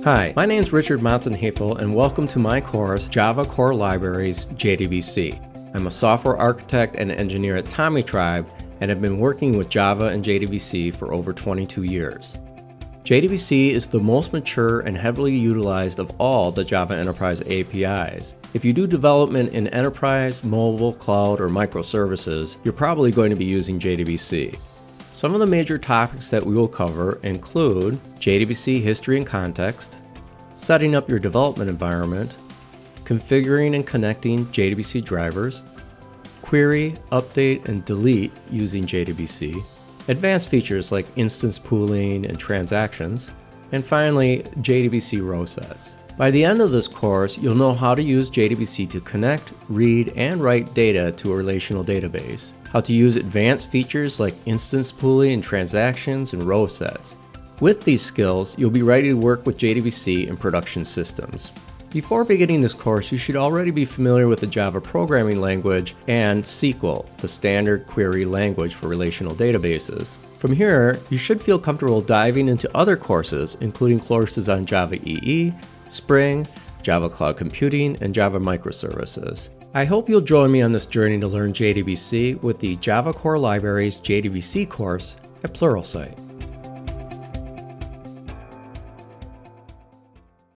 Hi, my name is Richard Monson-Haefel and welcome to my course, Java Core Libraries, JDBC. I'm a software architect and engineer at Tommy Tribe and have been working with Java and JDBC for over 22 years. JDBC is the most mature and heavily utilized of all the Java Enterprise APIs. If you do development in enterprise, mobile, cloud, or microservices, you're probably going to be using JDBC. Some of the major topics that we will cover include JDBC history and context, setting up your development environment, configuring and connecting JDBC drivers, query, update, and delete using JDBC, advanced features like instance pooling and transactions, and finally, JDBC row sets. By the end of this course, you'll know how to use JDBC to connect, read, and write data to a relational database, how to use advanced features like instance pooling and transactions and row sets. With these skills, you'll be ready to work with JDBC in production systems. Before beginning this course, you should already be familiar with the Java programming language and SQL, the standard query language for relational databases. From here, you should feel comfortable diving into other courses, including courses on Java EE, Spring, Java Cloud Computing, and Java Microservices. I hope you'll join me on this journey to learn JDBC with the Java Core Libraries JDBC course at Pluralsight.